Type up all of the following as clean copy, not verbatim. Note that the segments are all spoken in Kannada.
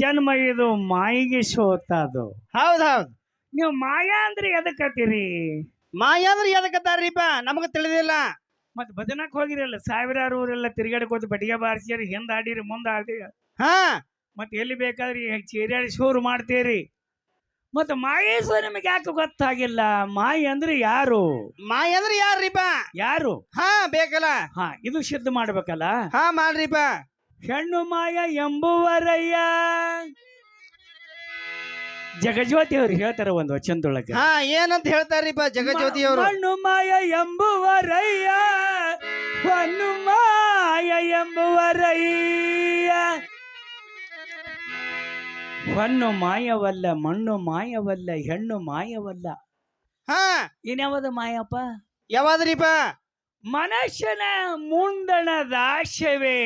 ಜನ್ಮ ಇದು ಮಾಯಿಗೆ ಸೋತದು. ಹೌದೌದು. ನೀವು ಮಾಯಾ ಅಂದ್ರೆ ಎದಕ್ಕತ್ತೀರಿ? ಮಾಯ ಅಂದ್ರೆ ಎದಕ್ಕತ್ತಾರ್ರಿಪ್ಪ ನಮಗ ತಿಳಿದಿಲ್ಲ. ಮತ್ ಭಜನಕ್ ಹೋಗಿರಲ್ಲ, ಸಾವಿರಾರು ಊರೆಲ್ಲ ತಿರುಗಾಡ್ಕೋತ ಬಡಿಗೆ ಬಾರಿಸಿರಿ, ಹಿಂದ್ ಆಡಿರಿ ಮುಂದ ಆಡಿರಿ, ಹಾ ಮತ್ ಎಲ್ಲಿ ಬೇಕಾದ್ರಿ ಚೇರಿಯಾಡಿ ಶೋರು ಮಾಡ್ತೀರಿ. ಮತ್ತ ಮಾಯೇಶ್ವರ ನಿಮಗೆ ಯಾಕೆ ಗೊತ್ತಾಗಿಲ್ಲ? ಮಾಯಿ ಅಂದ್ರೆ ಯಾರು? ಮಾಯ ಅಂದ್ರೆ ಯಾರ್ರಿಪ್ಪ? ಯಾರು? ಹಾ ಬೇಕಲ್ಲ. ಹಾ ಇದು ಸಿದ್ಧ ಮಾಡ್ಬೇಕಲ್ಲ. ಹಾ ಮಾಡ್ರಿಪ್ಪ. ಹೆಣ್ಣು ಮಾಯ ಎಂಬುವರಯ್ಯ. ಜಗಜ್ಯೋತಿ ಅವ್ರು ಹೇಳ್ತಾರ ಒಂದು ವಚನದೊಳಗ. ಹಾ ಏನಂತ ಹೇಳ್ತಾರ್ರಿಪ್ಪ ಜಗಜ್ಯೋತಿ ಅವರು? ಹೆಣ್ಣು ಮಾಯ ಎಂಬುವರಯ್ಯ, ಹೆಣ್ಣು ಮಾಯ ಎಂಬುವರಯ್ಯ. ಹೊನ್ನು ಮಾಯವಲ್ಲ, ಮಣ್ಣು ಮಾಯವಲ್ಲ, ಹೆಣ್ಣು ಮಾಯವಲ್ಲ. ಹಾ ಇನ್ಯಾವುದು ಮಾಯಪ್ಪ? ಯಾವಾದ್ರಿಪ್ಪ? ಮನುಷ್ಯನ ಮುಂದಣದಾಶವೇ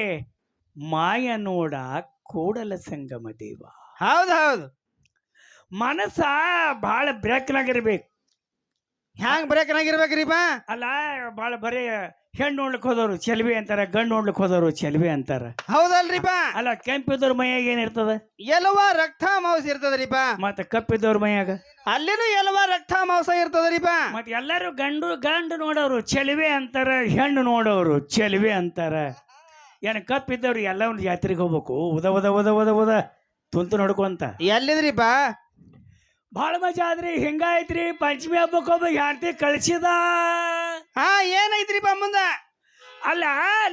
ಮಾಯ ನೋಡ ಕೂಡಲ ಸಂಗಮ ದೇವ. ಹೌದೌದು. ಮನಸ್ಸ ಬಹಳ ಬ್ರೇಕ್ನಾಗಿರ್ಬೇಕು. ಹ್ಯಾಂಗ ಬ್ರೇಕ್ನಾಗಿರ್ಬೇಕ್ರಿಪ್ಪ? ಅಲ್ಲ, ಬಹಳ ಬರೀ ಹೆಣ್ಣು ನೋಡ್ಲಿಕ್ಕೆ ಹೋದವ್ರು ಚೆಲ್ವಿ ಅಂತಾರ, ಗಂಡು ನೋಡ್ಲಿಕ್ಕೆ ಹೋದವ್ರು ಚೆಲ್ವಿ ಅಂತಾರ. ಹೌದಲ್ರಿಪ್ಪ? ಅಲ್ಲ, ಕೆಂಪಿದವ್ರ ಮೈಯಾಗ ಏನಿರ್ತದ? ಎಲ್ಲವ ರಕ್ತ ಮಾಂಸ ಇರ್ತದ್ರಿಪ್ಪ. ಮತ್ತೆ ಕಪ್ಪಿದವ್ರ ಮೈಯಾಗ ಅಲ್ಲೇನು ಎಲ್ಲವ ರಕ್ತ ಮಾಂಸ ಇರ್ತದ್ರಿಪ್ಪ. ಮತ್ತೆ ಎಲ್ಲರೂ ಗಂಡು ನೋಡೋರು ಚೆಲ್ವಿ ಅಂತಾರ, ಹೆಣ್ಣು ನೋಡೋರು ಚೆಲ್ವಿ ಅಂತಾರ. ಏನ್ ಕಪ್ಪಿದ್ದವ್ರು ಎಲ್ಲ ಒಂದು ಜಾತ್ರೆಗೆ ಹೋಗ್ಬೇಕು, ಉದ ಉದ ಉದ ಉದ ಉದ ತುಂತು ನೋಡ್ಕೊಂತ. ಎಲ್ಲಿದ್ರಿಪ್ಪ? ಭಾಳ ಮಜಾ ಆದ್ರಿ. ಹಿಂಗಾಯ್ತ್ರಿ. ಪಂಚಮಿ ಹಬ್ಬಕ್ಕೆ ಒಬ್ಬ ಹೆಂಡತಿ ಕಳಿಸಿದ. ಹಾ ಏನೈತ್ರಿಪ್ಪ ಮುಂದ? ಅಲ್ಲ,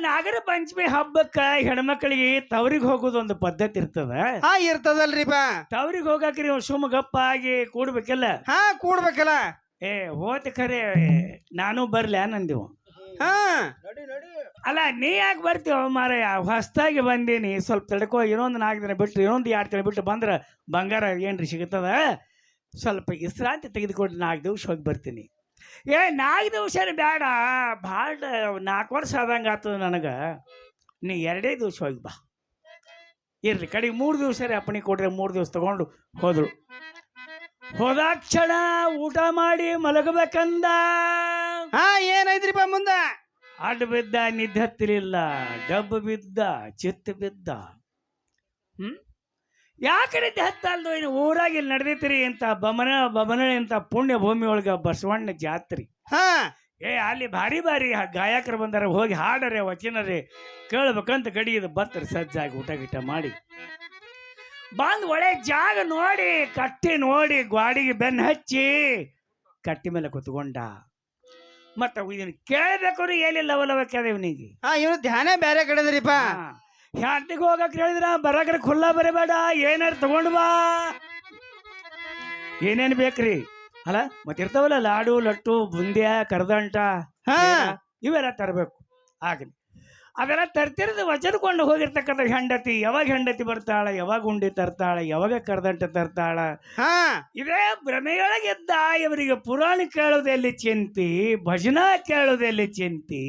ನಾಗರ ಪಂಚಮಿ ಹಬ್ಬಕ್ಕ ಹೆಣ್ಮಕ್ಳಿಗೆ ತವರಿಗೆ ಹೋಗೋದೊಂದು ಪದ್ಧತಿ ಇರ್ತದ. ಹಾ ಇರ್ತದಲ್ರಿಪ್ಪ. ತವರಿಗೆ ಹೋಗಾಕ್ರಿ ಸುಮ್ಮ ಗಪ್ಪ ಆಗಿ ಕೂಡ್ಬೇಕಲ್ಲ. ಹಾ ಕೂಡ್ಬೇಕಲ್ಲ. ಹೋತ ಖರೆ ನಾನು ಬರ್ಲ ನಂದೆವು. ಹಾ ಅಲ್ಲ, ನೀ ಯಾಕೆ ಬರ್ತೀವ ಮಾರಾಯ? ಹೊಸ್ತಾಗಿ ಬಂದೀನಿ, ಸ್ವಲ್ಪ ತಡ್ಕೋ, ಇನ್ನೊಂದು 4 ದಿನ ಬಿಟ್ಟು, ಇನ್ನೊಂದು 2 ತಿಂಗಳು ಬಿಟ್ಟು ಬಂದ್ರೆ ಬಂಗಾರ ಏನ್ರಿ ಸಿಗುತ್ತದ, ಸ್ವಲ್ಪ ವಿಶ್ರಾಂತಿ ತೆಗೆದುಕೊಂಡು 4 ದಿವಸ ಹೋಗಿ ಬರ್ತೀನಿ. 4 ದಿವಸ ಬೇಡ, ಭಾಳ 4 ವರ್ಷ ಆದಂಗೆ ಆಗ್ತದ ನನಗೆ. ನೀ 2 ದಿವಸ ಹೋಗಿ ಬಾ. ಇರ್ಲಿ ಕಡೆಗೆ 3 ದಿವಸ ಅಪ್ಪಣೆ ಕೊಟ್ರೆ 3 ದಿವಸ ತಗೊಂಡು ಹೋದ್ರು. ಹೋದಾಕ್ಷಣ ಊಟ ಮಾಡಿ ಮಲಗಬೇಕಂದ. ಹಾ ಏನೈತ್ರಿಪ್ಪ ಮುಂದ? ಅಡ್ಡ ಬಿದ್ದ, ನಿದ್ದೆ ಹತ್ತಿರಲಿಲ್ಲ, ಡಬ್ಬು ಬಿದ್ದ, ಚಿತ್ತ ಬಿದ್ದ. ಯಾಕೆ ನಿದ್ದೆ ಹತ್ತಲ್ದು? ಇನ್ನು ಊರಾಗಿ ಇಲ್ಲಿ ನಡೆದೈತಿರಿ ಅಂತ ಬಮನಳಿ ಅಂತ ಪುಣ್ಯ ಭೂಮಿ ಒಳಗ ಬಸವಣ್ಣ ಜಾತ್ರೆ. ಹಾ ಅಲ್ಲಿ ಭಾರಿ ಭಾರಿ ಗಾಯಕರು ಬಂದಾರ, ಹೋಗಿ ಹಾಡರೆ ವಚನರೇ ಕೇಳ್ಬೇಕಂತ ಗಡಿ ಇದು ಬತ್ತರಿ ಸಜ್ಜಾಗಿ ಊಟ ಗಿಟ ಮಾಡಿ ಬಂದ್ ಒಳ್ಳೆ ಜಾಗ ನೋಡಿ, ಕಟ್ಟಿ ನೋಡಿ, ಗ್ವಾಡಿಗೆ ಬೆನ್ನು ಹಚ್ಚಿ ಕಟ್ಟಿ ಮೇಲೆ ಕುತ್ಕೊಂಡ. ಮತ್ತ ಇದನ್ನ ಕೇಳ್ಬೇಕು ಎಲ್ಲಿ ಲವಲವ ಕೇಳಿವ್ನಿಗೆ. ಹಾ ಇವ್ನು ಧ್ಯಾನ ಬೇರೆ ಕಡೆದ್ರಿಪ್ಪ. ಹ್ಯಾಂಟಿಗೆ ಹೋಗಕ್ ಹೇಳಿದ್ರ ಬರಕ್ರೆ ಖುಲ್ಲಾ ಬರಬೇಡ, ಏನಾರು ತಗೊಂಡು ಬಾ. ಏನೇನ್ ಬೇಕ್ರಿ? ಅಲ್ಲ ಮತ್ತೆ ಇರ್ತಾವಲ್ಲ ಲಾಡು, ಲಟ್ಟು, ಬುಂದ್ಯ, ಕರ್ದಂಟ, ಇವೆಲ್ಲ ತರಬೇಕು. ಆಗಲಿ ಅದೆಲ್ಲ ತರ್ತಿರೋದು ವಚನಕೊಂಡು ಹೋಗಿರ್ತಕ್ಕಂಥ ಹೆಂಡತಿ ಯಾವಾಗ ಹೆಂಡತಿ ಬರ್ತಾಳ, ಯಾವಾಗ ಉಂಡಿ ತರ್ತಾಳ, ಯಾವಾಗ ಕರ್ದಂಟ ತರ್ತಾಳ. ಇದೇ ಭ್ರಮೆಯೊಳಗೆದ್ದ ಇವರಿಗೆ ಪುರಾಣ ಕೇಳೋದೆಲ್ಲಿ ಚಿಂತಿ, ಭಜನ ಕೇಳೋದೆಲ್ಲಿ ಚಿಂತಿ.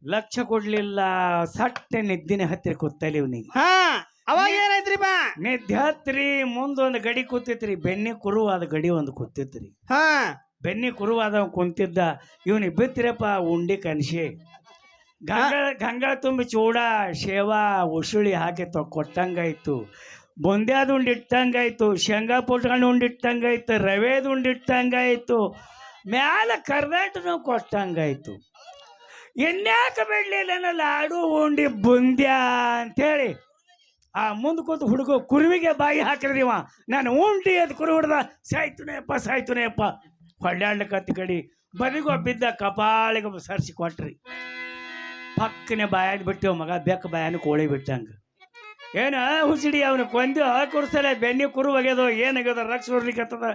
ಲಕ್ಷ ಕೊಡ್ಲಿಲ್ಲ, ಸಟ್ಟೆ ನಿದ್ದಿನ ಹತ್ತಿರ ಕೂತಲ್ಲಿ ಇವನಿಗೆ. ಅವಾಗ ಏನಾಯ್ತ್ರಿಪ್ಪ? ನಿದ್ದೆ ಹತ್ತಿರಿ. ಮುಂದೊಂದು ಗಡಿ ಕೂತಿತ್ರಿ, ಬೆನ್ನಿ ಕುರುವಾದ ಗಡಿ ಒಂದು ಕೂತಿತ್ರಿ. ಬೆನ್ನಿ ಕುರುವಾದ ಕುಂತಿದ್ದ. ಇವನಿಗೆ ಬಿತ್ತಿರಪ್ಪ ಉಂಡಿ ಕನ್ಸಿ, ಗಂಗಳ ತುಂಬಿ ಚೂಡ, ಶೇವಾ, ಉಸುಳಿ ಹಾಕಿ ಕೊಟ್ಟಂಗಾಯ್ತು. ಬುಂದ್ಯಾದ ಉಂಡಿ ಇಟ್ಟಂಗಾಯ್ತು, ಶೇಂಗಾ ಪುಟ್ಕೊಂಡು ಉಂಡಿ ಇಟ್ಟಂಗಾಯ್ತು, ರವೆದ ಉಂಡಿ ಇಟ್ಟಂಗಾಯ್ತು, ಮ್ಯಾಲ ಕರ್ದಾಟನು ಕೊಟ್ಟಂಗಾಯ್ತು. ಇನ್ಯಾಕೆ ಬಿಡ್ಲಿಲ್ಲ ಲಾಡು ಉಂಡಿ ಬುಂದ್ಯ ಅಂತೇಳಿ ಮುಂದೆ ಕೂತು ಹುಡುಗ ಕುರುವಿಗೆ ಬಾಯಿ ಹಾಕಿದ್ರಿವ. ನಾನು ಉಂಡಿ ಅದು ಕುರು ಹಿಡ್ದ ಸಾಯ್ತುನೇಪ್ಪ ಹೊಳ್ಯಾಡ್ಲಿಕ್ಕತ್ತಿ ಕಡಿ ಬದಿಗೋ ಬಿದ್ದ, ಕಪಾಳಿಗೆ ಸರ್ಸಿ ಕೊಟ್ರಿ. ಪಕ್ಕನೆ ಬಾಯಾಗಿ ಬಿಟ್ಟಿವ ಮಗ, ಬೆಕ್ಕ ಬಾಯನ ಕೋಳಿ ಬಿಟ್ಟಂಗ. ಏನ ಹುಸಿಡಿ ಅವನು ಕೊಂದು ಕುರ್ಸಲೆ ಬೆನ್ನಿ ಕುರು ಆಗ್ಯದೋ ಏನಾಗ್ಯದ, ರಕ್ಷ ಹೊಡ್ಲಿಕ್ಕತ್ತದ.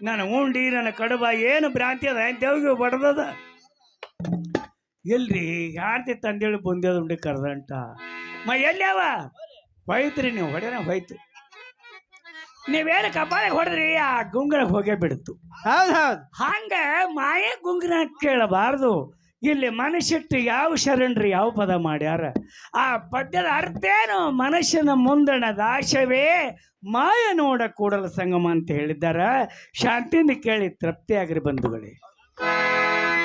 ನಾನು ಉಂಡಿ, ನನ್ನ ಕಡುಬ ಏನು ಭ್ರಾಂತಿ ಅದ ದೇವ್ಗೆ ಬಡದದ. ಇಲ್ರಿ ಯಾರ್ತಿ ತಂದೇಳಿ ಬಂದೇದ ಉಂಡಿ ಕರ್ದಂಟ ಎಲ್ಯಾವ ಹೋಯ್ತ್ರಿ. ನೀವು ಹೊಡೆನ ಹೋಯ್ತು, ನೀವೇನು ಕಪಾಳಿಗೆ ಹೊಡೆದ್ರಿ ಆ ಗುಂಗನ ಹೋಗೇ ಬಿಡ್ತು. ಹೌದೌದು. ಹಂಗ ಮಾಯೆ ಗುಂಗನ ಕೇಳಬಾರ್ದು. ಇಲ್ಲಿ ಮನುಷ್ಯಟ್ಟು ಯಾವ ಶರಣ್ರಿ ಯಾವ ಪದ ಮಾಡ್ಯಾರ? ಆ ಪದ್ಯದ ಅರ್ಥ ಏನು? ಮನುಷ್ಯನ ಮುಂದಣದ ಆಶವೇ ಮಾಯ ನೋಡ ಕೂಡಲ ಸಂಗಮ ಅಂತ ಹೇಳಿದ್ದಾರ. ಶಾಂತಿಯಿಂದ ಕೇಳಿ ತೃಪ್ತಿಯಾಗ್ರಿ ಬಂಧುಗಳೇ.